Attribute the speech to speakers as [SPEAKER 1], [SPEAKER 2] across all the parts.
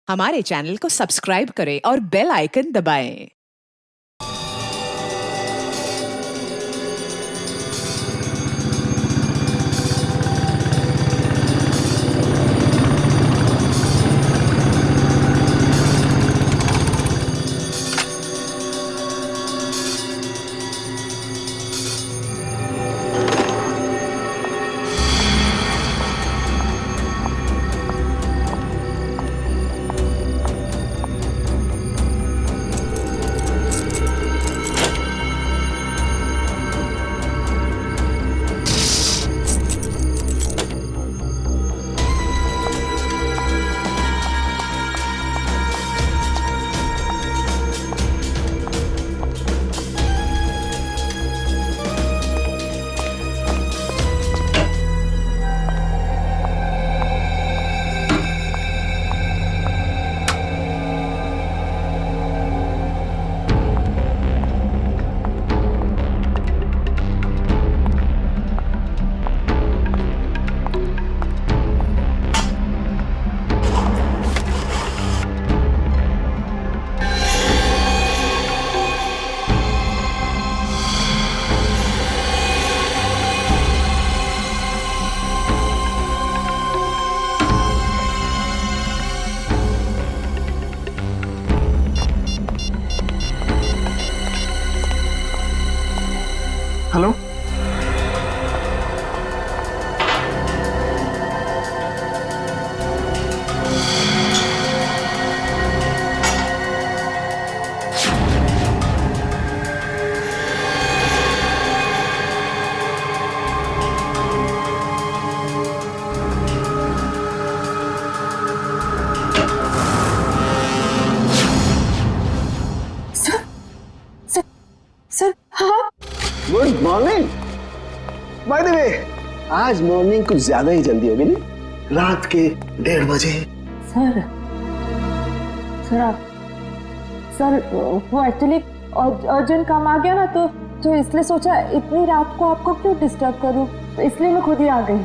[SPEAKER 1] हमारे चैनल को सब्सक्राइब करें और बेल आइकन दबाएं।
[SPEAKER 2] हेलो
[SPEAKER 3] सर हाँ
[SPEAKER 2] गुड मॉर्निंग। बाय द वे, आज मॉर्निंग कुछ ज्यादा ही जल्दी हो गई नहीं? रात के 1:30 बजे।
[SPEAKER 3] सर सर वो एक्चुअली अर्जेंट काम आ गया ना, तो इसलिए सोचा इतनी रात को आपको क्यों डिस्टर्ब करूं, तो इसलिए मैं खुद ही आ गई।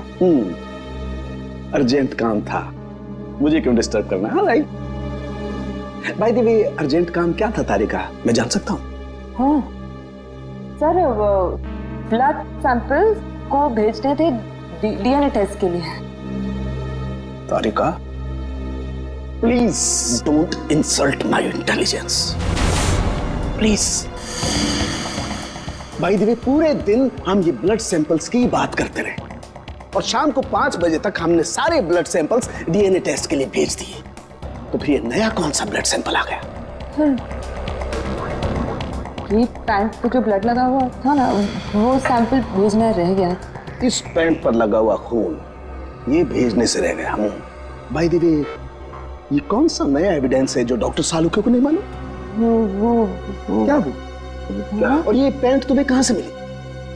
[SPEAKER 2] अर्जेंट काम था, मुझे क्यों डिस्टर्ब करना है? Right. Bye the way, urgent काम क्या था तारिका, मैं जान सकता हूँ?
[SPEAKER 3] हाँ सर, ब्लड सैंपल्स को भेजने थे डीएनए टेस्ट के लिए।
[SPEAKER 2] Tarika, please don't insult my intelligence, please. By the way, पूरे दिन हम ये ब्लड सैंपल्स की बात करते रहे और शाम को 5 बजे तक हमने सारे ब्लड सैंपल्स डीएनए टेस्ट के लिए भेज दिए। तो फिर ये नया कौन सा ब्लड सैंपल आ गया?
[SPEAKER 3] ये पैंट पे जो ब्लड लगा हुआ था ना, वो सैंपल भेजना रह गया।
[SPEAKER 2] इस पैंट पर लगा हुआ खून ये भेजने से रह गया। बाय द वे, ये कौन सा नया एविडेंस है जो डॉक्टर सालुके को नहीं मालूम?
[SPEAKER 3] वो
[SPEAKER 2] क्या? और ये पैंट तुम्हें कहां से मिली?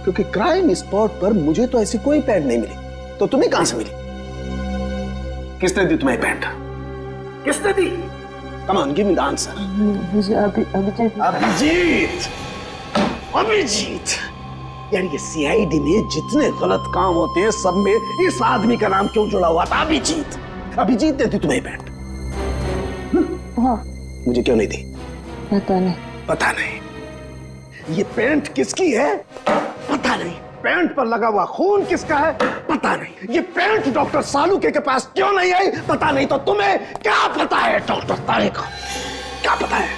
[SPEAKER 2] क्योंकि क्राइम स्पॉट पर मुझे तो ऐसी कोई पैंट नहीं मिली, तो तुम्हें कहां से मिली? किसने दी तुम्हें पैंट? किसने दी? Come on, give me the answer. Abhijit. यार ये सीआईडी में जितने गलत काम होते हैं सब में इस आदमी का नाम क्यों जुड़ा हुआ था? अभिजीत। अभिजीत ने दी तुम्हें पैंट?
[SPEAKER 3] हाँ।
[SPEAKER 2] मुझे क्यों नहीं दी?
[SPEAKER 3] पता नहीं।
[SPEAKER 2] पता नहीं। ये पैंट किसकी है? पता नहीं। पैंट पर लगा हुआ खून किसका है? पता नहीं। ये पैंट डॉक्टर सालुके के पास क्यों नहीं आई? पता नहीं। तो तुम्हें क्या पता है डॉक्टर तारिका? क्या पता है?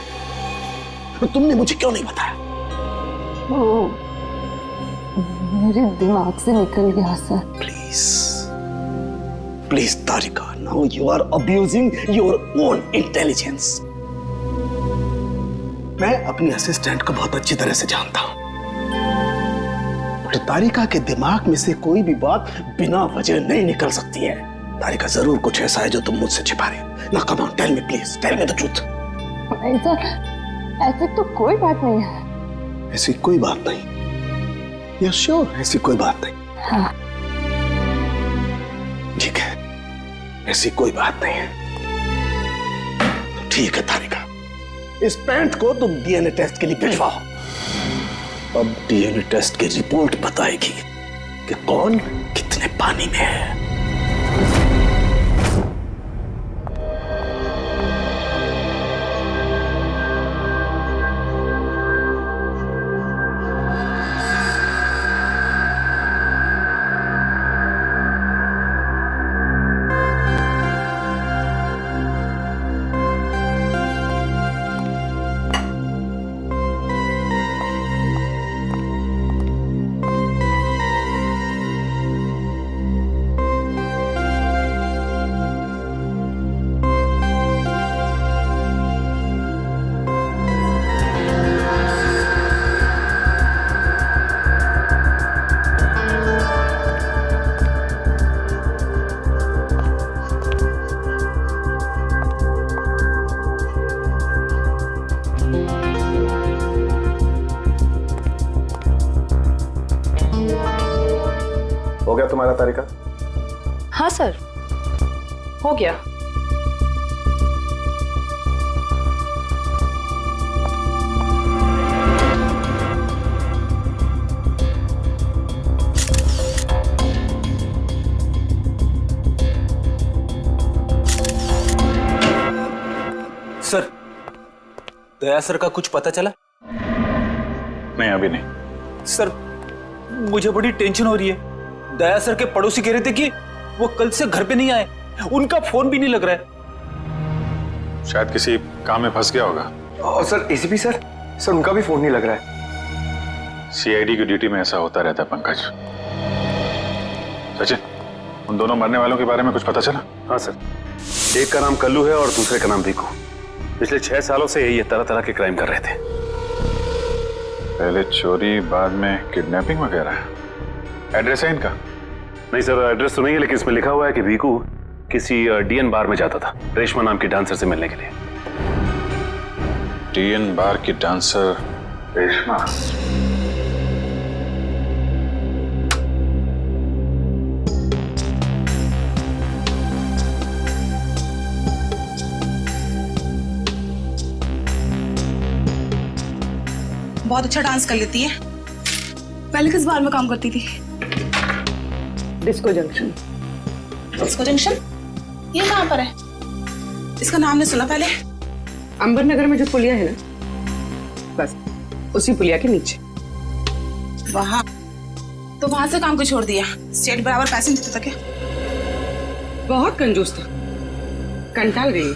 [SPEAKER 2] तो तुमने मुझे क्यों नहीं बताया?
[SPEAKER 3] वो मेरे दिमाग से निकल गया sir.
[SPEAKER 2] Please please Tarika, now you are abusing your own intelligence. मैं अपनी असिस्टेंट को बहुत अच्छी तरह से जानता हूं। तारिका के दिमाग में से कोई भी बात बिना वजह नहीं निकल सकती है। तारिका, जरूर कुछ ऐसा है जो तुम मुझसे छिपा रहे हो। ना, come on, tell me please, tell me the truth.
[SPEAKER 3] ऐसी तो कोई बात नहीं है।
[SPEAKER 2] ऐसी कोई बात नहीं? यू श्योर ऐसी कोई बात नहीं?
[SPEAKER 3] हाँ।
[SPEAKER 2] ठीक है, ऐसी कोई बात नहीं है। तो ठीक है तारिका, इस पैंट को तुम डीएनए टेस्ट के लिए भिजवाओ। अब डीएनए टेस्ट की रिपोर्ट बताएगी कि कौन कितने पानी में है।
[SPEAKER 4] गया तुम्हारा तरीका?
[SPEAKER 5] हाँ सर, हो गया।
[SPEAKER 6] सर, दया सर का कुछ पता चला?
[SPEAKER 4] नहीं, अभी नहीं।
[SPEAKER 6] सर, मुझे बड़ी टेंशन हो रही है। दया सर के पड़ोसी कह रहे थे कि वो कल से घर पे नहीं आए, उनका फोन भी नहीं लग रहा है।
[SPEAKER 4] शायद किसी काम में फंस गया होगा।
[SPEAKER 7] और सर एसीपी सर उनका भी फोन नहीं लग रहा है।
[SPEAKER 4] सीआईडी की ड्यूटी में ऐसा होता रहता है पंकज। सचिन, उन दोनों मरने वालों के बारे में कुछ पता चला?
[SPEAKER 7] हाँ सर, एक का नाम कल्लू है और दूसरे का नाम भीकू। पिछले 6 सालों से ये तरह तरह के क्राइम कर रहे थे।
[SPEAKER 4] पहले चोरी, बाद में किडनैपिंग वगैरह। एड्रेस है इनका?
[SPEAKER 7] नहीं सर, एड्रेस तो नहीं है, लेकिन इसमें लिखा हुआ है कि भीकू किसी डीएन बार में जाता था रेशमा नाम की डांसर से मिलने के लिए।
[SPEAKER 4] डीएन बार की डांसर रेशमा?
[SPEAKER 8] बहुत अच्छा डांस कर लेती है। पहले किस बार में काम करती थी?
[SPEAKER 5] Disco junction.
[SPEAKER 8] Disco junction? ये कहाँ पर है? इसका नाम नहीं सुना पहले।
[SPEAKER 5] अंबर नगर में जो पुलिया है ना, बस उसी पुलिया के नीचे।
[SPEAKER 8] वहाँ तो वहां से काम को छोड़ दिया। स्टेट बराबर पैसे नहीं देता क्या?
[SPEAKER 5] बहुत कंजूस था, कंटाल गई,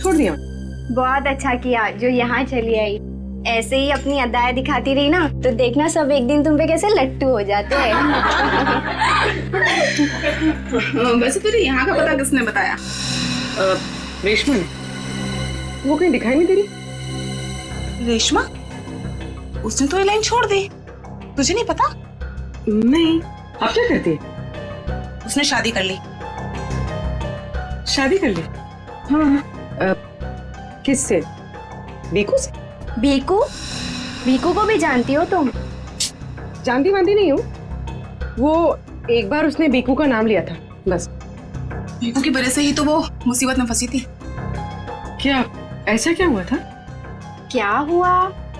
[SPEAKER 5] छोड़ दिया।
[SPEAKER 9] बहुत अच्छा किया जो यहाँ चली आई। ऐसे ही अपनी अदाएं दिखाती रही ना तो देखना सब एक दिन तुम पे कैसे लट्टू हो जाते हैं।
[SPEAKER 8] वैसे तुझे यहाँ का पता किसने बताया?
[SPEAKER 5] रेशमा ने। वो कहीं दिखाई नहीं दे रही।
[SPEAKER 8] रेशमा? उसने तो ये लाइन छोड़ दी, तुझे नहीं पता?
[SPEAKER 5] नहीं, अब क्या करती है?
[SPEAKER 8] उसने शादी कर ली।
[SPEAKER 5] शादी कर ली? हाँ। किससे? भीकू से?
[SPEAKER 9] भीकू? भीकू को भी जानती हो तुम?
[SPEAKER 5] जानती वांती नहीं हूँ, वो एक बार उसने भीकू का नाम लिया था बस।
[SPEAKER 8] भीकू की वजह से ही तो वो मुसीबत में फंसी थी।
[SPEAKER 5] क्या ऐसा क्या हुआ था?
[SPEAKER 9] क्या हुआ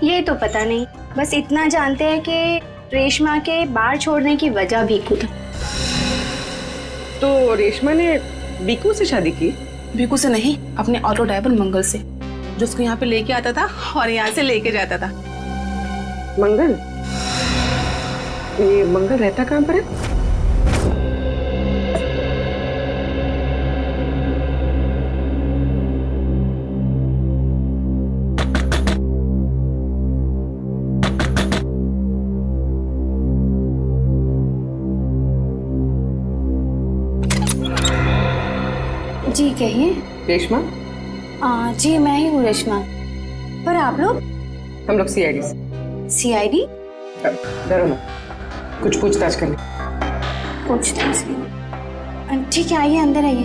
[SPEAKER 9] ये तो पता नहीं, बस इतना जानते हैं कि रेशमा के बार छोड़ने की वजह भीकू था।
[SPEAKER 5] तो रेशमा ने भीकू से शादी की?
[SPEAKER 8] भीकू से नहीं, अपने ऑटो ड्राइवर मंगल से, जो उसको यहाँ पे लेके आता था और यहाँ से लेके जाता था।
[SPEAKER 5] मंगल? ये मंगल रहता कहाँ पर है?
[SPEAKER 9] जी कहिए।
[SPEAKER 5] रेशमा?
[SPEAKER 9] जी मैं ही हूँ रेशमा। पर आप लोग?
[SPEAKER 5] हम लोग सीआईडी से।
[SPEAKER 9] सीआईडी?
[SPEAKER 5] डरो ना, कुछ पूछताछ करनी।
[SPEAKER 9] पूछताछ? ठीक है, आइए अंदर आइए।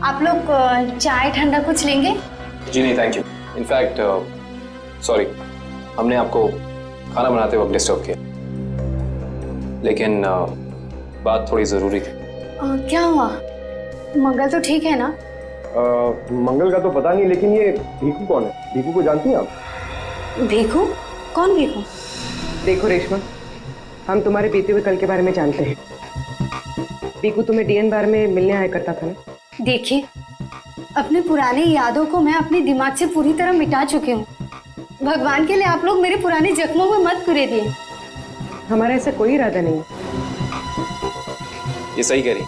[SPEAKER 9] आप लोग चाय ठंडा कुछ लेंगे?
[SPEAKER 10] जी नहीं थैंक यू। इनफैक्ट सॉरी, हमने आपको खाना बनाते वक्त डिस्टर्ब किया, लेकिन बात थोड़ी ज़रूरी थी।
[SPEAKER 9] क्या हुआ? मंगल तो ठीक है ना?
[SPEAKER 7] मंगल का तो पता नहीं, लेकिन ये भीकू कौन है? भीकू को जानती हैं आप?
[SPEAKER 9] भीकू? कौन भीकू?
[SPEAKER 5] देखो रेशमा, हम तुम्हारे बीते हुए कल के बारे में जानते हैं। भीकू तुम्हें डीएन बार में मिलने आया करता था ना?
[SPEAKER 9] देखिए, अपने पुराने यादों को मैं अपने दिमाग से पूरी तरह मिटा चुकी हूँ। भगवान के लिए आप लोग मेरे पुराने जख्मों में मत कुरेदिए।
[SPEAKER 5] हमारा ऐसा कोई इरादा नहीं।
[SPEAKER 10] ये सही कह रही।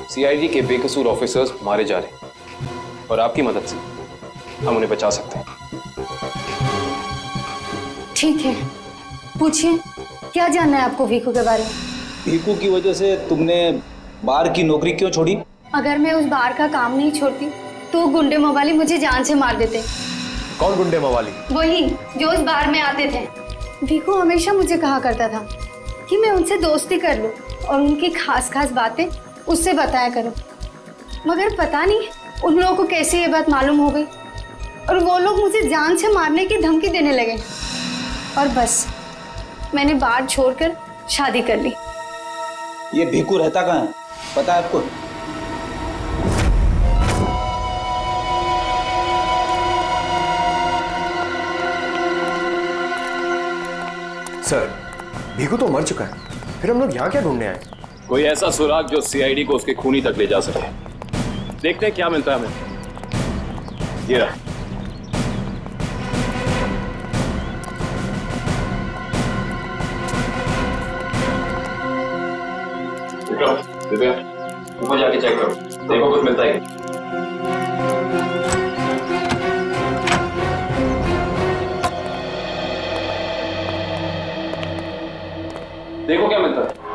[SPEAKER 10] सीआईडी के बेकसूर ऑफिसर्स मारे जा रहे हैं और आपकी मदद से हम उन्हें बचा सकते हैं।
[SPEAKER 9] ठीक है, पूछिए, क्या जानना है आपको भीकू के बारे में?
[SPEAKER 6] भीकू की वजह से तुमने बार की नौकरी क्यों छोड़ी?
[SPEAKER 9] अगर मैं उस बार का काम नहीं छोड़ती तो गुंडे मवाली मुझे जान से मार देते।
[SPEAKER 7] कौन गुंडे मवाली?
[SPEAKER 9] वही जो उस बार में आते थे। भीकू हमेशा मुझे कहा करता था कि मैं उनसे दोस्ती कर लूं और उनकी खास खास बातें उससे बताया करूं, मगर पता नहीं उन लोगों को कैसे ये बात मालूम हो गई। और वो लोग मुझे जान से मारने की धमकी देने लगे और बस मैंने बार छोड़कर शादी कर ली।
[SPEAKER 6] ये भीकू रहता कहाँ है, पता है आपको?
[SPEAKER 2] सर, भीकू तो मर चुका है, फिर हम लोग यहाँ क्या ढूंढने आए?
[SPEAKER 10] कोई ऐसा सुराग जो सीआईडी को उसके खूनी तक ले जा सके। देखते हैं क्या मिलता है हमें। ये रहा। दिव्या, ऊपर जाके चेक करो, देखो कुछ मिलता है क्या। देखो क्या मिलता है।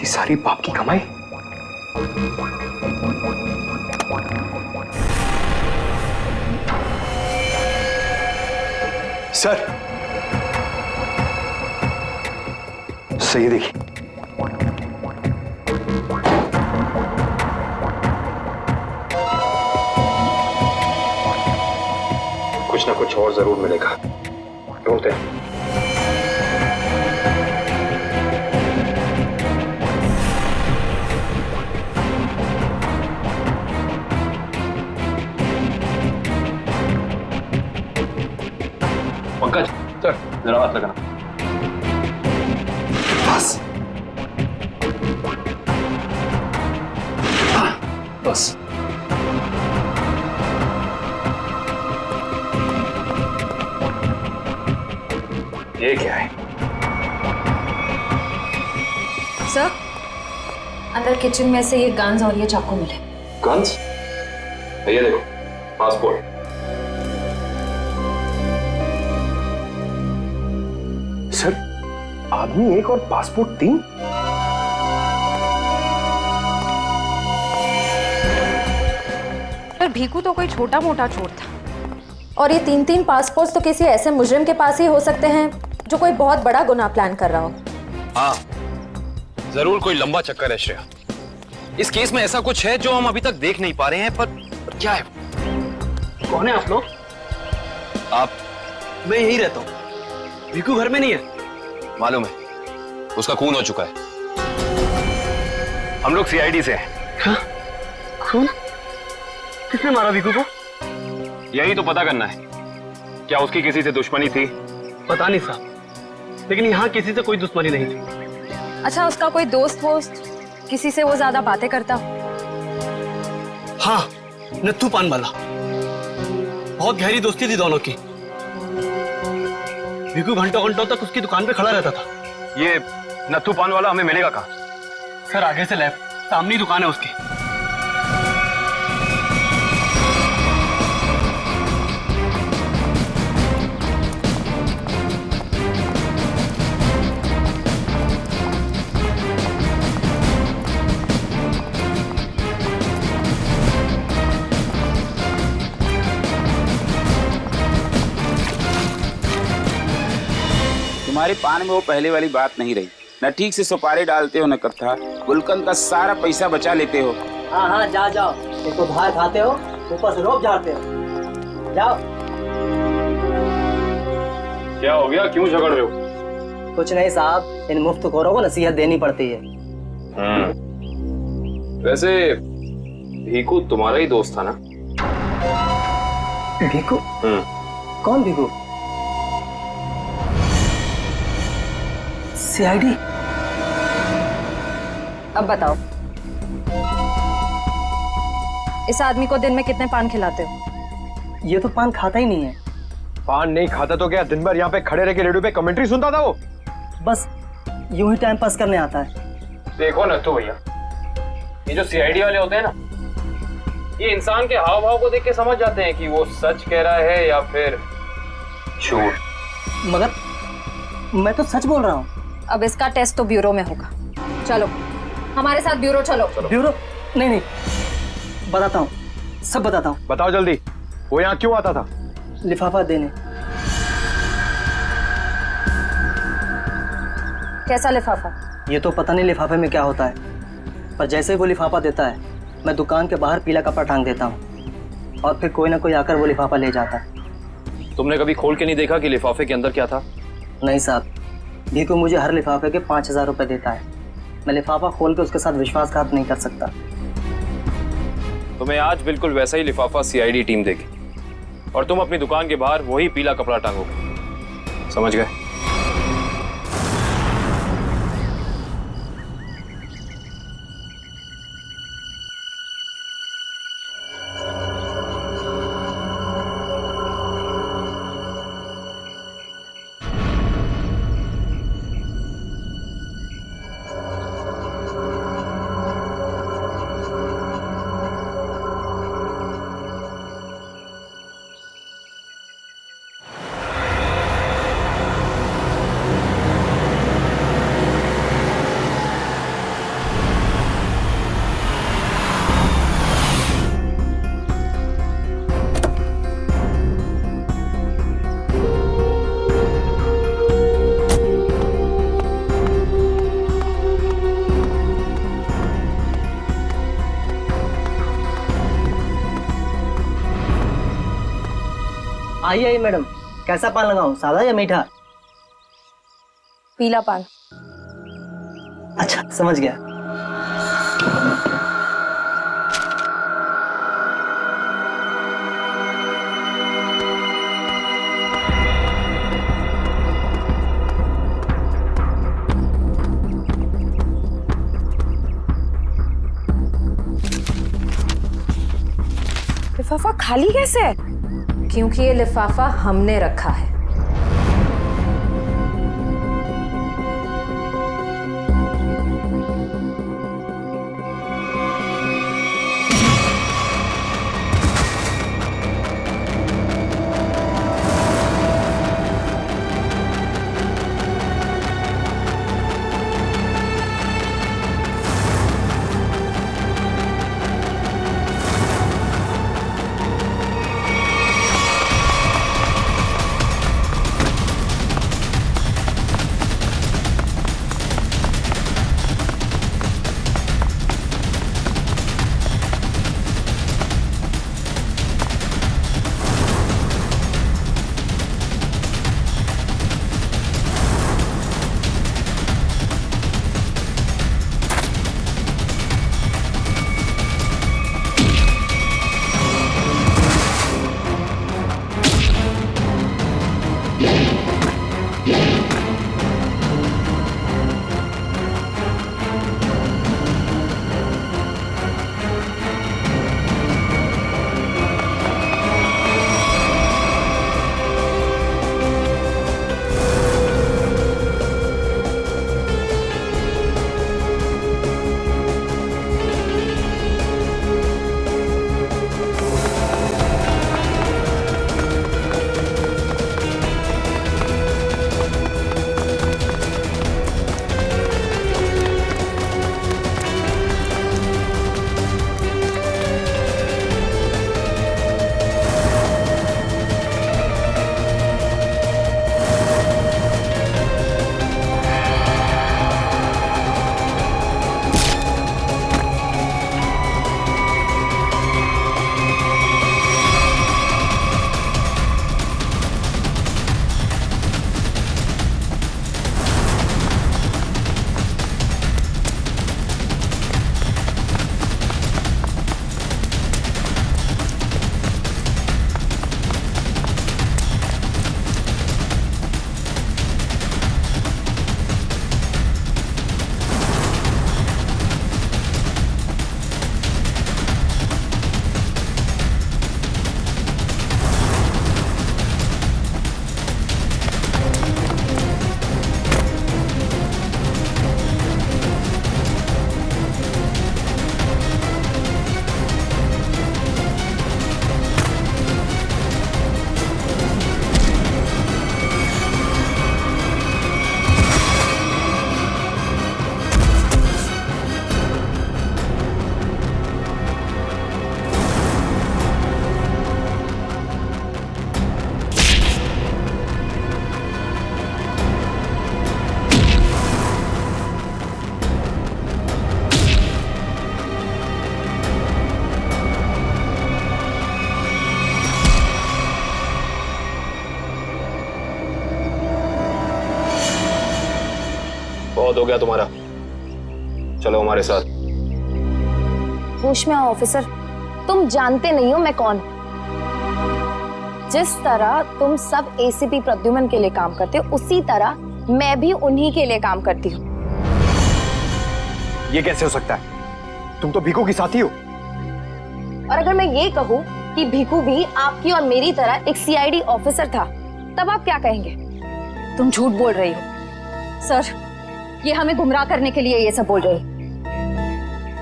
[SPEAKER 2] सारी बाप की कमाई। सर, सही देखिए। कुछ ना कुछ और जरूर मिलेगा, ढूंढते हैं।
[SPEAKER 10] पंकज, सर, जरा हाथ लगाना।
[SPEAKER 2] बस बस। ये क्या है?
[SPEAKER 3] सर, अंदर किचन में से ये गन्स और ये चाकू मिले।
[SPEAKER 10] गन्स? ये देखो, पासपोर्ट।
[SPEAKER 2] सर, आदमी एक और पासपोर्ट 3?
[SPEAKER 3] पर भीकू तो कोई छोटा मोटा चोर था, और ये 3-3 पासपोर्ट तो किसी ऐसे मुजरिम के पास ही हो सकते हैं जो कोई बहुत बड़ा गुनाह प्लान कर रहा हो।
[SPEAKER 11] हाँ, जरूर कोई लंबा चक्कर है श्रेया। इस केस में ऐसा कुछ है जो हम अभी तक देख नहीं पा रहे हैं, पर क्या है?
[SPEAKER 6] कौन है आप लोग?
[SPEAKER 11] आप?
[SPEAKER 6] मैं यहीं रहता हूँ, भीकू घर में नहीं है।
[SPEAKER 11] मालूम है, उसका खून हो चुका है। हम लोग सीआईडी से हैं।
[SPEAKER 6] हाँ? खून? किसने मारा भीकू को?
[SPEAKER 11] यही तो पता करना है। क्या उसकी किसी से दुश्मनी थी?
[SPEAKER 6] पता नहीं साहब, लेकिन यहाँ किसी से कोई दुश्मनी नहीं थी।
[SPEAKER 3] अच्छा, उसका कोई दोस्त वोस्त, किसी से वो ज्यादा बातें करता?
[SPEAKER 6] हाँ, नत्थू पान वाला। बहुत गहरी दोस्ती थी दोनों की। भीकू घंटों घंटों तक उसकी दुकान पे खड़ा रहता था।
[SPEAKER 11] ये नत्थू पान वाला हमें मिलेगा कहाँ?
[SPEAKER 6] सर, आगे से लेफ्ट, सामने ही दुकान है उसकी।
[SPEAKER 12] तुम्हारे पान में वो पहले वाली बात नहीं रही। न ठीक से सुपारी डालते हो न कत्था। गुलकंद का सारा पैसा बचा लेते हो।
[SPEAKER 13] हाँ हाँ, जाओ। एक तो बाहर खाते हो, ऊपर से रोब झाड़ते हो। जाओ।
[SPEAKER 10] क्या हो गया, क्यों झगड़ रहे हो?
[SPEAKER 13] कुछ नहीं साहब, इन मुफ्तखोरों को नसीहत देनी पड़ती है।
[SPEAKER 10] वैसे भीकू तुम्हारा ही दोस्त था ना?
[SPEAKER 13] भीकू? कौन भीकू? सीआईडी?
[SPEAKER 3] अब बताओ, इस आदमी को दिन में कितने पान खिलाते हो?
[SPEAKER 13] ये तो पान खाता ही नहीं है।
[SPEAKER 11] पान नहीं खाता तो क्या दिन भर यहाँ पे खड़े रह के रेडियो पे कमेंट्री सुनता था वो?
[SPEAKER 13] बस यूं ही टाइम पास करने आता है।
[SPEAKER 10] देखो ना तो भैया, ये जो सीआईडी वाले होते हैं ना, ये इंसान के हाव भाव को देख के समझ जाते हैं कि वो सच कह रहा है या फिर झूठ।
[SPEAKER 13] मगर मैं तो सच बोल रहा हूँ।
[SPEAKER 3] अब इसका टेस्ट तो ब्यूरो में होगा। चलो हमारे साथ ब्यूरो चलो।
[SPEAKER 13] ब्यूरो? नहीं नहीं, बताता हूँ, सब बताता हूँ।
[SPEAKER 11] बताओ जल्दी, वो यहाँ क्यों आता था?
[SPEAKER 13] लिफाफा देने।
[SPEAKER 3] कैसा लिफाफा?
[SPEAKER 13] ये तो पता नहीं लिफाफे में क्या होता है, पर जैसे ही वो लिफाफा देता है मैं दुकान के बाहर पीला कपड़ा टांग देता हूँ और फिर कोई ना कोई आकर वो लिफाफा ले जाता है।
[SPEAKER 10] तुमने कभी खोल के नहीं देखा कि लिफाफे के अंदर क्या था?
[SPEAKER 13] नहीं साहब, भीखू मुझे हर लिफाफे के 5,000 रुपए देता है। मैं लिफाफा खोल के उसके साथ विश्वासघात नहीं कर सकता।
[SPEAKER 10] तुम्हें आज बिल्कुल वैसा ही लिफाफा सीआईडी टीम देगी और तुम अपनी दुकान के बाहर वही पीला कपड़ा टांगोगे, समझ गए?
[SPEAKER 13] आइए आइए मैडम, कैसा पान लगाऊं, सादा या मीठा?
[SPEAKER 3] पीला पान।
[SPEAKER 13] अच्छा समझ गया।
[SPEAKER 3] लिफाफा खाली कैसे है? क्योंकि ये लिफाफा हमने रखा है।
[SPEAKER 10] बहुत हो गया तुम्हारा, चलो हमारे साथ।
[SPEAKER 3] होश में आओ ऑफिसर, तुम जानते नहीं हो मैं कौन। जिस तरह तुम सब एसीपी प्रद्युमन के लिए काम करते हो, उसी तरह मैं भी उन्हीं के लिए काम करती हूँ।
[SPEAKER 2] ये कैसे हो सकता है? तुम तो भीखू की साथी हो।
[SPEAKER 3] और अगर मैं ये कहूँ कि भीखू भी आपकी और मेरी तरह एक सीआईडी ऑफिसर था, तब आप क्या कहेंगे? तुम झूठ बोल रही हो सर, ये हमें गुमराह करने के लिए ये सब बोल रही।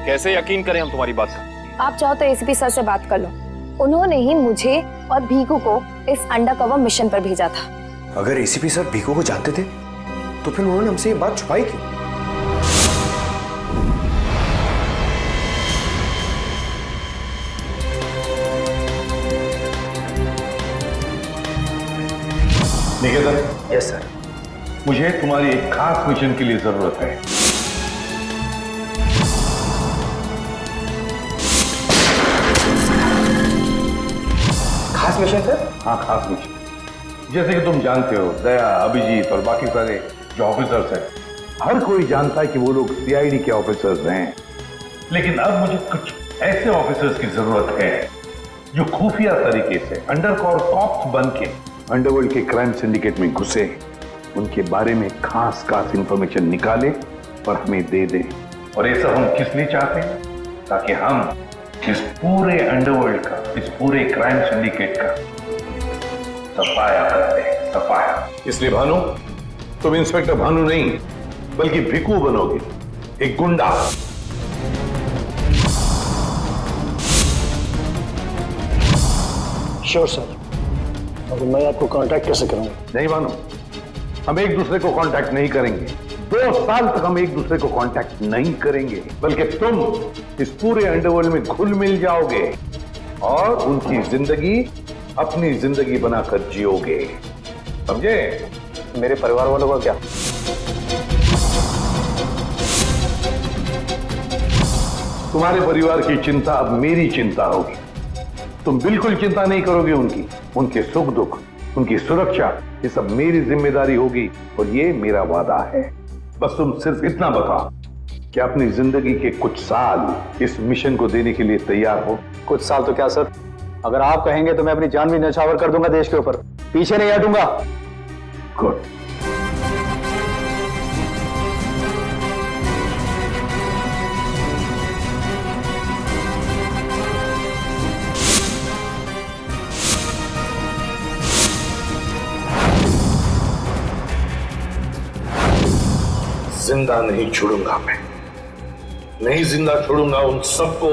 [SPEAKER 11] कैसे यकीन करें हम तुम्हारी बात का?
[SPEAKER 3] आप चाहो तो एसीपी सर से बात कर लो, उन्होंने ही मुझे और भीखू को इस अंडरकवर मिशन पर भेजा था।
[SPEAKER 2] अगर एसीपी सर भीखू को जानते थे तो फिर उन्होंने हमसे ये बात छुपाई क्यों?
[SPEAKER 14] निकेतन।
[SPEAKER 2] Yes sir.
[SPEAKER 14] मुझे तुम्हारी एक खास मिशन के लिए जरूरत है।
[SPEAKER 2] खास मिशन सर?
[SPEAKER 14] हाँ, खास मिशन। जैसे कि तुम जानते हो, दया, अभिजीत और बाकी सारे जो ऑफिसर्स हैं, हर कोई जानता है कि वो लोग सीआईडी के ऑफिसर्स हैं। लेकिन अब मुझे कुछ ऐसे ऑफिसर्स की जरूरत है जो खुफिया तरीके से अंडरकवर कॉप्स बन के अंडरवर्ल्ड के क्राइम सिंडिकेट में घुसे, उनके बारे में खास इंफॉर्मेशन निकाले और हमें दे दे। और ये सब हम किस लिए चाहते हैं? ताकि हम इस पूरे अंडरवर्ल्ड का, इस पूरे क्राइम सिंडिकेट का सफाया करते हैं, सफाया। इसलिए भानु, तुम इंस्पेक्टर भानु नहीं बल्कि भिकू बनोगे, एक गुंडा।
[SPEAKER 2] Sure sir. अब मैं आपको कांटेक्ट कैसे करूंगा?
[SPEAKER 14] नहीं भानु, हम एक दूसरे को कांटेक्ट नहीं करेंगे। 2 साल तक हम एक दूसरे को कांटेक्ट नहीं करेंगे, बल्कि तुम इस पूरे अंडरवर्ल्ड में घुल मिल जाओगे और उनकी जिंदगी अपनी जिंदगी बनाकर जियोगे, समझे?
[SPEAKER 2] मेरे परिवार वालों का क्या?
[SPEAKER 14] तुम्हारे परिवार की चिंता अब मेरी चिंता होगी। तुम बिल्कुल चिंता नहीं करोगे उनकी, उनके सुख दुख, उनकी सुरक्षा, ये सब मेरी जिम्मेदारी होगी और ये मेरा वादा है। बस तुम सिर्फ इतना बताओ कि अपनी जिंदगी के कुछ साल इस मिशन को देने के लिए तैयार हो।
[SPEAKER 13] कुछ साल तो क्या सर, अगर आप कहेंगे तो मैं अपनी जान भी न्यौछावर कर दूंगा देश के ऊपर, पीछे नहीं हटूंगा।
[SPEAKER 14] गुड।
[SPEAKER 15] जिंदा नहीं छोड़ूंगा मैं, नहीं जिंदा छोड़ूंगा उन सबको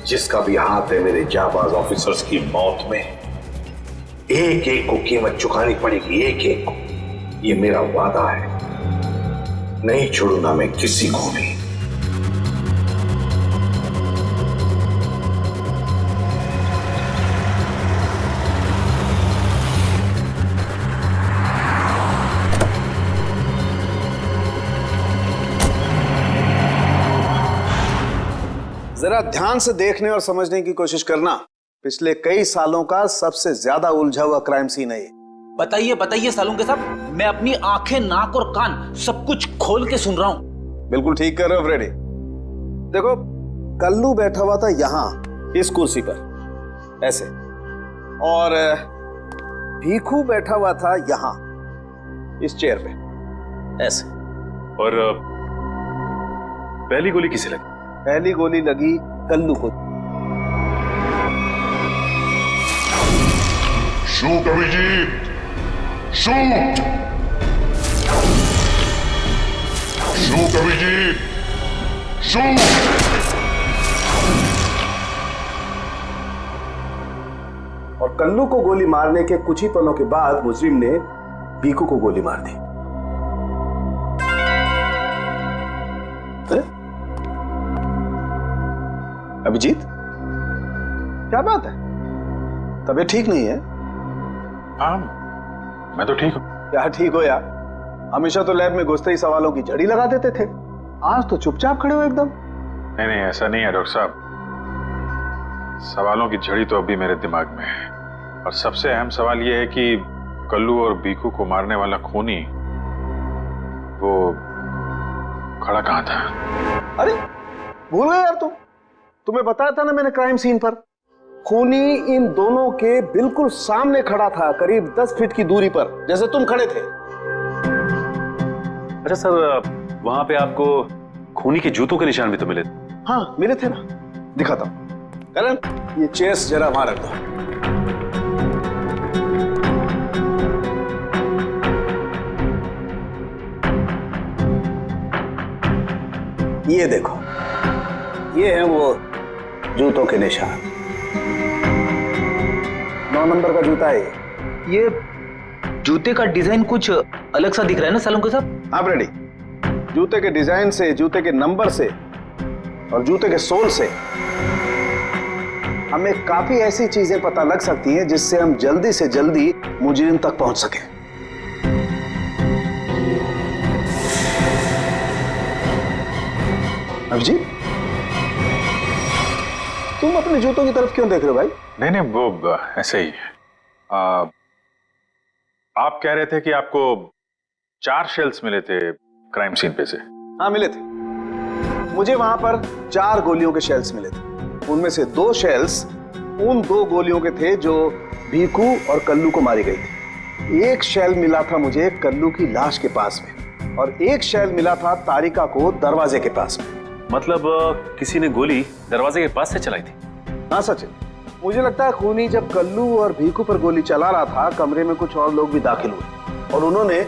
[SPEAKER 15] जिसका भी हाथ है मेरे जाबाज ऑफिसर्स की मौत में। एक एक को कीमत चुकानी पड़ेगी, एक एक को। ये मेरा वादा है, नहीं छोड़ूंगा मैं किसी को भी।
[SPEAKER 2] जरा ध्यान से देखने और समझने की कोशिश करना। पिछले कई सालों का सबसे ज्यादा उलझा हुआ क्राइम सीन है ये।
[SPEAKER 6] बताइए बताइए सालों के साहब, मैं अपनी आंखें, नाक और कान सब कुछ खोल के सुन रहा हूं।
[SPEAKER 2] बिल्कुल ठीक कर रहे हो फ्रेडी। देखो, कल्लू बैठा हुआ था यहां इस कुर्सी पर ऐसे, और भीखू बैठा हुआ था यहां इस चेयर पे ऐसे।
[SPEAKER 7] और पहली गोली किसे लगी?
[SPEAKER 2] पहली गोली लगी कल्लू को।
[SPEAKER 15] Shoot Abhijeet, shoot, shoot Abhijeet, shoot.
[SPEAKER 2] और कल्लू को गोली मारने के कुछ ही पलों के बाद मुजरिम ने भीखू को गोली मार दी। अभिजीत, क्या बात है? तबीयत ठीक नहीं है?
[SPEAKER 14] हाँ, मैं तो ठीक हूं।
[SPEAKER 2] क्या ठीक हो यार? हमेशा तो लैब में घुसते ही सवालों की झड़ी लगा देते थे, आज तो चुपचाप खड़े हो एकदम।
[SPEAKER 14] नहीं नहीं, ऐसा नहीं है डॉक्टर साहब। सवालों की झड़ी तो अभी मेरे दिमाग में है, और सबसे अहम सवाल यह है कि कल्लू और भीखू को मारने वाला खूनी वो
[SPEAKER 4] खड़ा कहाँ था?
[SPEAKER 2] अरे भूल गए यार तुम? तुम्हें बताया था ना मैंने क्राइम सीन पर। खूनी इन दोनों के बिल्कुल सामने खड़ा था, करीब 10 फीट की दूरी पर, जैसे तुम खड़े थे।
[SPEAKER 7] अच्छा सर, वहां पे आपको खूनी के जूतों के निशान भी तो मिले थे?
[SPEAKER 2] हाँ मिले थे ना, दिखाता हूं। करण, ये चेस जरा वहां रख दो। ये देखो, ये है वो जूतों के निशान। 9 नंबर का जूता है
[SPEAKER 6] ये जूते का डिजाइन कुछ अलग सा दिख रहा है ना सालुंके साहब?
[SPEAKER 2] आप रेडी? जूते के डिजाइन से, जूते के नंबर से और जूते के सोल से हमें काफी ऐसी चीजें पता लग सकती हैं जिससे हम जल्दी से जल्दी मुजरिम तक पहुंच सकें। अभिजीत, तुम अपने जूतों की तरफ क्यों देख रहे हो भाई?
[SPEAKER 4] नहीं वो ऐसे ही। आप कह रहे थे कि आपको 4 शेल्स मिले थे क्राइम सीन पे से?
[SPEAKER 2] हाँ मिले थे, मुझे वहां पर 4 गोलियों के शेल्स मिले थे। उनमें से 2 शेल्स उन 2 गोलियों के थे जो भीखू और कल्लू को मारी गई थी। एक शेल मिला था मुझे कल्लू की लाश के पास में और एक शेल मिला था तारिका को दरवाजे के पास में।
[SPEAKER 7] मतलब किसी ने गोली दरवाजे के पास से चलाई थी?
[SPEAKER 2] हाँ सचिन, मुझे लगता है खूनी जब कल्लू और भीखू पर गोली चला रहा था, कमरे में कुछ और लोग भी दाखिल हुए और उन्होंने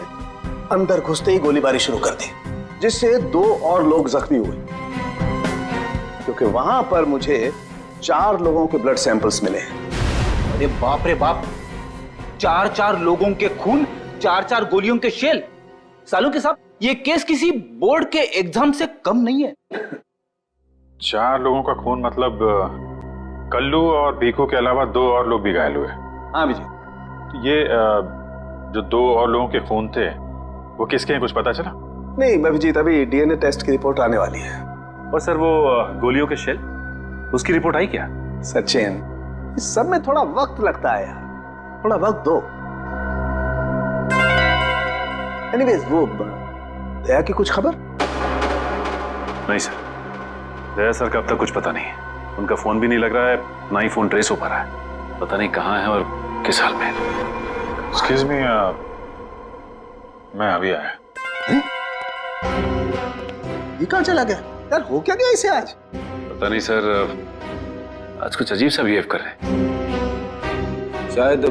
[SPEAKER 2] अंदर घुसते ही गोलीबारी शुरू कर दी, जिससे 2 और लोग जख्मी हुए। क्योंकि वहां पर मुझे 4 लोगों के ब्लड सैंपल्स मिले हैं।
[SPEAKER 6] अरे बाप रे बाप, 4 लोगों के खून, 4 गोलियों के शेल। सालुंके साहब, ये केस किसी बोर्ड के एग्जाम से कम नहीं है।
[SPEAKER 4] 4 लोगों का खून मतलब कल्लू और भीखू के अलावा 2 और लोग भी घायल हुए?
[SPEAKER 2] हाँ विजय।
[SPEAKER 4] तो ये जो 2 और लोगों के खून थे वो किसके हैं, कुछ पता चला?
[SPEAKER 2] नहीं अभिजीत, अभी डीएनए टेस्ट की रिपोर्ट आने वाली है।
[SPEAKER 7] और सर वो गोलियों के शेल, उसकी रिपोर्ट आई क्या?
[SPEAKER 2] सचिन, इस सब में थोड़ा वक्त लगता है यार, थोड़ा वक्त दो। एनीवेज, वो दया की कुछ खबर?
[SPEAKER 7] नहीं सर, दया सर का अब तक कुछ पता नहीं। उनका फोन भी नहीं लग रहा है, ना ही फोन ट्रेस हो पा रहा है। पता नहीं कहाँ है और किस हाल में है।
[SPEAKER 4] एक्सक्यूज मी, मैं अभी आया।
[SPEAKER 2] ये कहाँ चला गया यार? हो क्या गया इसे आज?
[SPEAKER 7] पता नहीं सर, आज कुछ अजीब सा बिहेव कर रहे हैं।
[SPEAKER 6] शायद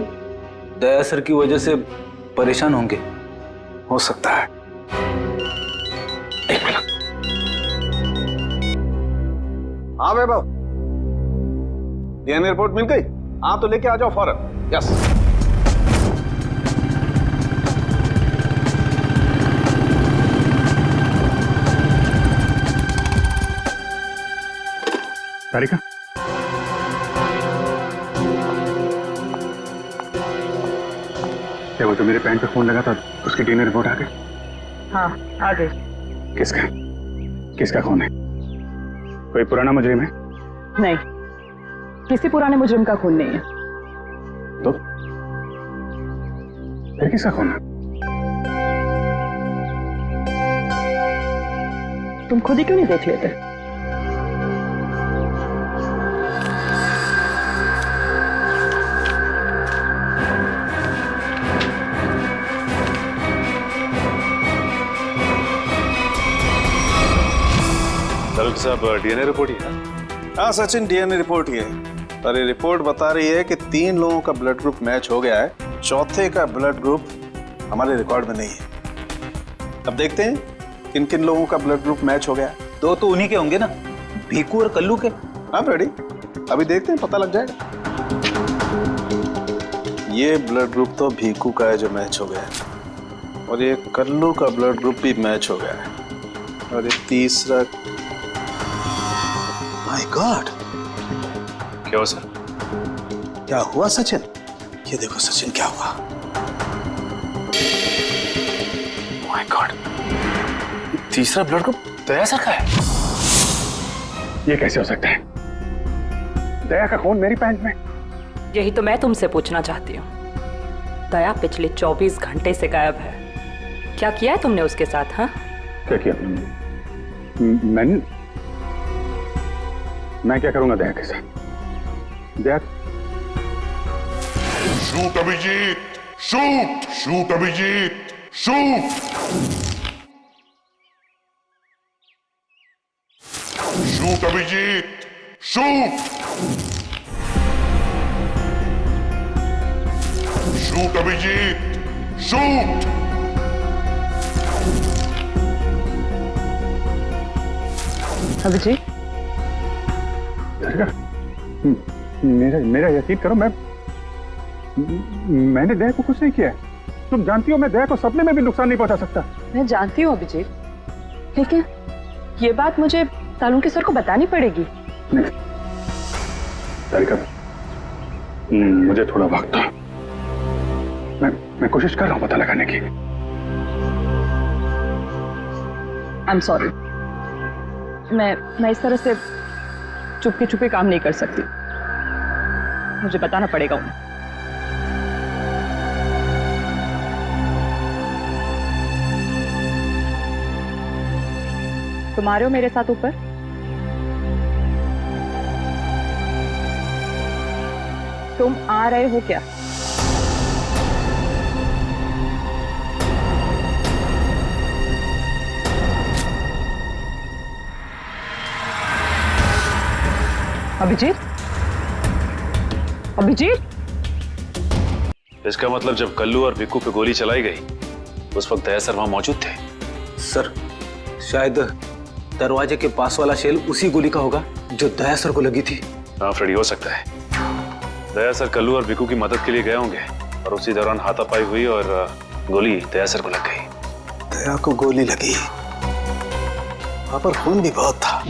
[SPEAKER 6] दया सर की वजह से परेशान होंगे।
[SPEAKER 2] हो सकता है। एक मिनट। हाँ वैभव, डीएनए रिपोर्ट मिल गई? हाँ तो लेके आ जाओ फौरन। यस।
[SPEAKER 14] तारिका, क्या वो तो मेरे पैंट पे खून लगा था, उसकी डीएनए रिपोर्ट आ गई?
[SPEAKER 5] हाँ आ गई।
[SPEAKER 14] किसका खून है? कोई पुराना मुजरिम है?
[SPEAKER 5] नहीं, किसी पुराने मुजरिम का खून नहीं है।
[SPEAKER 14] तो फिर किसका खून है?
[SPEAKER 5] तुम खुद ही क्यों नहीं देख लेते?
[SPEAKER 7] सालुंके साहब, डीएनए रिपोर्ट ही है?
[SPEAKER 2] हाँ सचिन, डीएनए रिपोर्ट ही है। और ये रिपोर्ट बता रही है कि 3 लोगों का ब्लड ग्रुप मैच हो गया है, चौथे का ब्लड ग्रुप हमारे रिकॉर्ड में नहीं है। अब देखते हैं किन किन लोगों का ब्लड ग्रुप मैच हो गया है।
[SPEAKER 6] 2 तो उन्हीं के होंगे ना, भीखू और कल्लू के।
[SPEAKER 2] हाँ रेडी, अभी देखते हैं, पता लग जाएगा। ये ब्लड ग्रुप तो भीखू का है जो मैच हो गया है, और ये कल्लू का ब्लड ग्रुप भी मैच हो गया है, और ये तीसरा। माय गॉड,
[SPEAKER 7] क्या हुआ सर?
[SPEAKER 2] क्या हुआ सचिन? ये देखो सचिन, क्या हुआ?
[SPEAKER 7] माय गॉड, तीसरा ब्लड ग्रुप दया सर का है।
[SPEAKER 14] ये कैसे हो सकता है? दया का खून मेरी पैंट में?
[SPEAKER 16] यही तो मैं तुमसे पूछना चाहती हूँ। दया पिछले 24 घंटे से गायब है। क्या किया है तुमने उसके साथ? हाँ,
[SPEAKER 14] क्या किया तुमने?
[SPEAKER 4] मैं क्या करूंगा दया के साथ? Daya
[SPEAKER 15] shoot Abhijeet, shoot shoot Abhijeet, shoot shoot Abhijeet, shoot shoot Abhijeet, shoot.
[SPEAKER 16] Abhijeet,
[SPEAKER 4] मेरा यकीन करो, मैंने दया को कुछ नहीं किया है। तुम जानती हो मैं दया को सपने में भी नुकसान नहीं पहुंचा सकता।
[SPEAKER 16] मैं जानती हूँ अभिजीत, लेकिन ये बात मुझे तालुंके सर को बतानी पड़ेगी।
[SPEAKER 4] तारिका, मुझे थोड़ा वक्त था। मैं कोशिश कर रहा हूं पता लगाने की।
[SPEAKER 16] आई एम सॉरी, मैं इस तरह से चुपके चुपके काम नहीं कर सकती। मुझे बताना पड़ेगा उन्हें। तुम आ रहे हो मेरे साथ ऊपर? तुम आ रहे हो क्या? अभिजीत, अभिजीत,
[SPEAKER 7] इसका मतलब जब कल्लू और भिक्कू पे गोली चलाई गई उस वक्त दया सर वहां मौजूद थे।
[SPEAKER 6] सर, शायद दरवाजे के पास वाला शेल उसी गोली का होगा जो दया सर को लगी थी।
[SPEAKER 7] हाँ फ्रेडी, हो सकता है दया सर कल्लू और भिक्कू की मदद के लिए गए होंगे और उसी दौरान हाथापाई हुई और गोली दया सर को लग गई।
[SPEAKER 6] दया को गोली लगी, वहां पर खून भी बहुत था।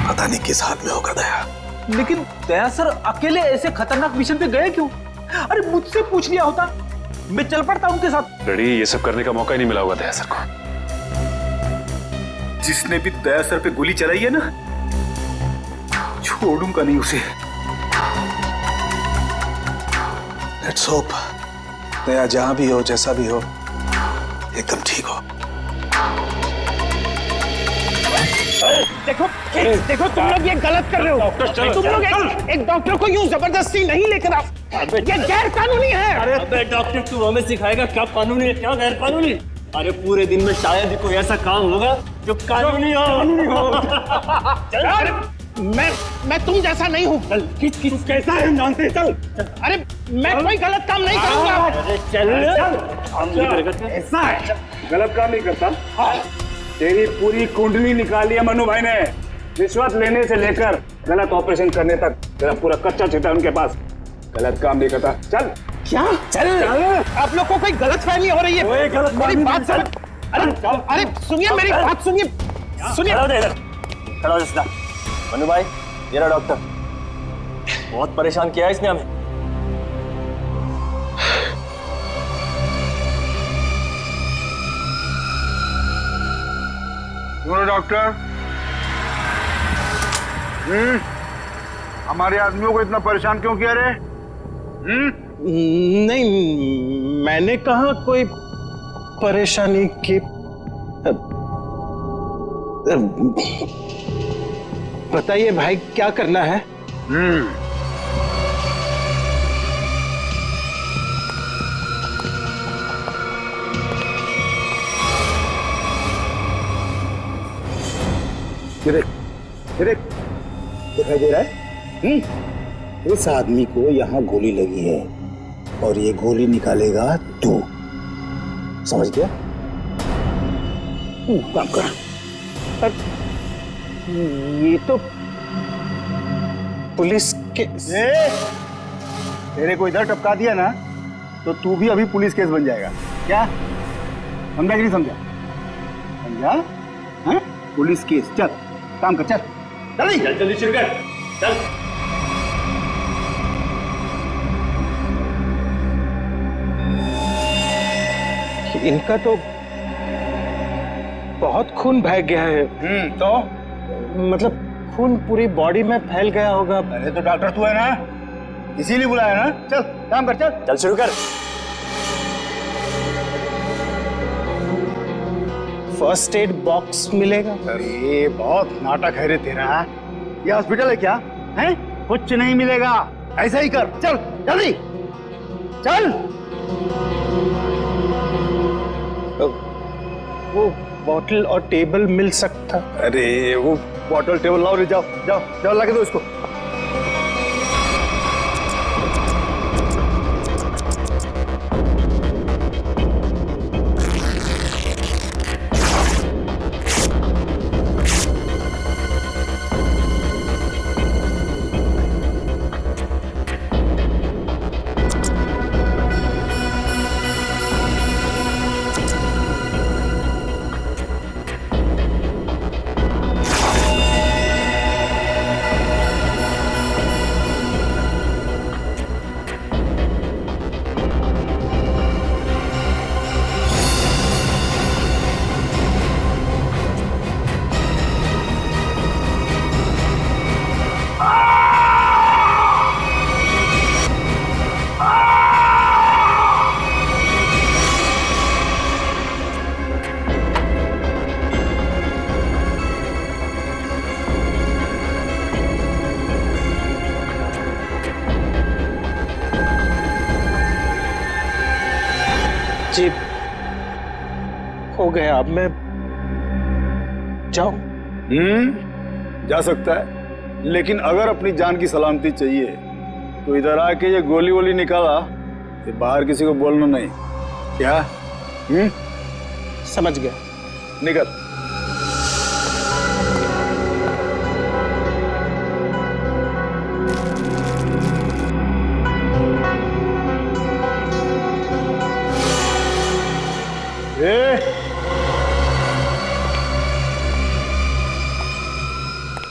[SPEAKER 6] पता नहीं किस हाल में होगा दया। लेकिन दया सर अकेले ऐसे खतरनाक मिशन पे गए क्यों? अरे मुझसे पूछ लिया होता, मैं चल पड़ता उनके साथ।
[SPEAKER 7] फ्रेडी, ये सब करने का मौका ही नहीं मिला होगा दया सर को।
[SPEAKER 6] जिसने भी दया सर पे गोली चलाई है ना, छोड़ूंगा नहीं उसे। लेट्स होप दया जहां भी हो, जैसा भी हो, एकदम ठीक हो।
[SPEAKER 2] देखो देखो, तुम लोग ये गलत कर रहे हो। तुम लोग एक डॉक्टर को यूं जबरदस्ती नहीं लेकर आओ, ये गैर कानूनी है।
[SPEAKER 17] अरे डॉक्टर, तू हमें सिखाएगा क्या कानूनी है क्या गैर कानूनी? अरे पूरे दिन में शायद ही कोई ऐसा काम होगा जो कानूनी हो।
[SPEAKER 2] मैं तुम जैसा नहीं हूँ।
[SPEAKER 17] किस कैसा है जानते? चल।
[SPEAKER 2] अरे मैं कोई गलत काम नहीं करूँगा।
[SPEAKER 17] चल ऐसा है, गलत काम नहीं करता। तेरी पूरी कुंडली निकाली है मनु भाई ने, रिश्वत लेने से लेकर गलत ऑपरेशन करने तक तेरा पूरा कच्चा चिट्ठा उनके पास। गलत काम नहीं करता। चल।
[SPEAKER 2] क्या? चल। आप लोग को कोई गलत फहमी हो रही है। मेरी बात समझ। अरे सुनिए, मेरी बात सुनिए।
[SPEAKER 17] खड़ा हो सीधा। मनु भाई, ये रहा डॉक्टर। बहुत परेशान किया है इसने हमें।
[SPEAKER 14] डॉक्टर, हमारे आदमियों को इतना परेशान क्यों किया रे?
[SPEAKER 2] नहीं, मैंने कहा कोई परेशानी की। बताइए भाई, क्या करना है?
[SPEAKER 18] दिखाई दे रहा है? इस आदमी को यहाँ गोली लगी है और ये गोली निकालेगा तू, समझ गया? काम कर।
[SPEAKER 2] ये तो पुलिस के
[SPEAKER 18] तेरे को इधर टपका दिया ना तो तू भी अभी पुलिस केस बन जाएगा। क्या समझा कि नहीं समझा? समझा? हाँ? Police case. चल काम कर, चल जल्दी
[SPEAKER 17] जल्दी शुरू कर। चल।
[SPEAKER 2] इनका तो बहुत खून बह गया है।
[SPEAKER 18] तो
[SPEAKER 2] मतलब खून पूरी बॉडी में फैल गया होगा।
[SPEAKER 18] अरे तो डॉक्टर तू है ना, इसीलिए बुलाया ना। चल काम कर, चल
[SPEAKER 17] चल शुरू कर।
[SPEAKER 18] फर्स्ट एड बॉक्स मिलेगा? अरे बहुत नाटक है रे तेरा। ये हॉस्पिटल है क्या? हैं? कुछ नहीं मिलेगा, ऐसा ही कर, चल जल्दी चल। वो बॉटल और टेबल मिल सकता? अरे वो बॉटल टेबल लाओ रे, जाओ जाओ जाओ, लगा दो इसको। जी हो गया, अब मैं जाऊं? जा सकता है, लेकिन अगर अपनी जान की सलामती चाहिए तो इधर आके ये गोली वोली निकाला तो बाहर किसी को बोलना नहीं, क्या? समझ गया, निकल।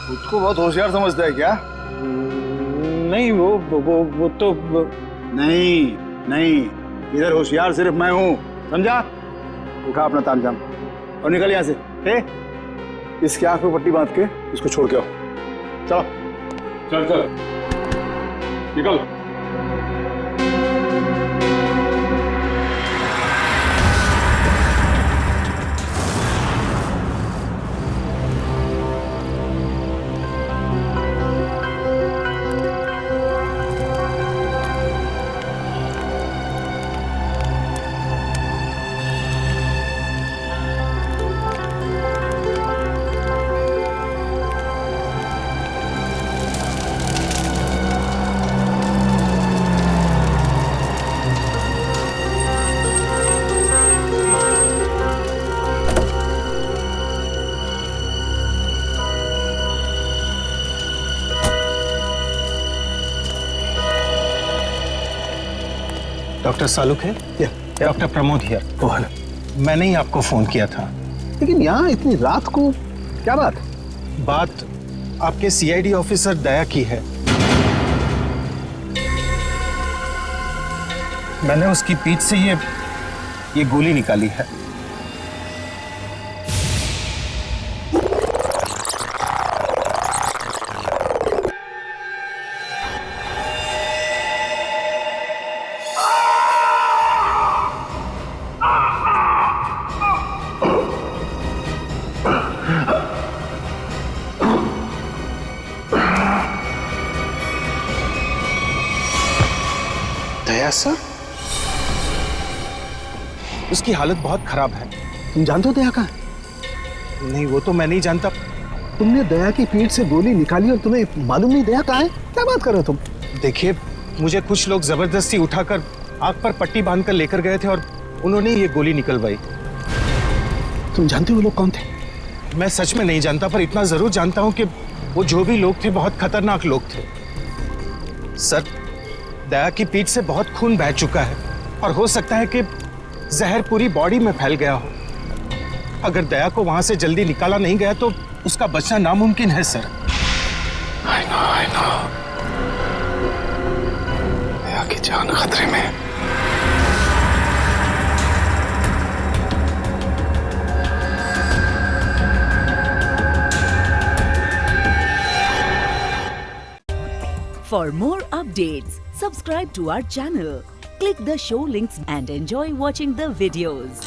[SPEAKER 18] उसको बहुत होशियार समझता है क्या? नहीं, वो तो नहीं, इधर होशियार सिर्फ मैं हूँ, समझा? उठा अपना तामझाम और निकल यहाँ से। इसके आंख पे पट्टी बांध के इसको छोड़ के आओ। चलो
[SPEAKER 17] चल चल निकल।
[SPEAKER 18] डॉक्टर सालुक है? Doctor Pramod here. मैंने ही आपको फोन किया था। लेकिन यहाँ इतनी रात को क्या बात? बात आपके सीआईडी ऑफिसर दया की है। मैंने उसकी पीठ से ये गोली निकाली है। दया सर? उसकी हालत बहुत खराब है। तुम जानते हो दया कहाँ है? नहीं, वो तो मैं नहीं जानता। तुमने दया की पीठ से गोली निकाली और तुम्हें मालूम नहीं दया कहाँ है? क्या बात कर रहे हो तुम? देखिए, मुझे कुछ लोग जबरदस्ती उठाकर आंख पर पट्टी बांधकर लेकर गए थे और उन्होंने ये गोली निकलवाई। तुम जानते हो वो लोग कौन थे? मैं सच में नहीं जानता, पर इतना जरूर जानता हूं कि वो जो भी लोग थे बहुत खतरनाक लोग थे। सर, दया की पीठ से बहुत खून बह चुका है और हो सकता है कि जहर पूरी बॉडी में फैल गया हो। अगर दया को वहां से जल्दी निकाला नहीं गया तो उसका बचना नामुमकिन है सर। I know। दया की जान खतरे में।
[SPEAKER 1] For more updates, subscribe to our channel, click the show links and enjoy watching the videos.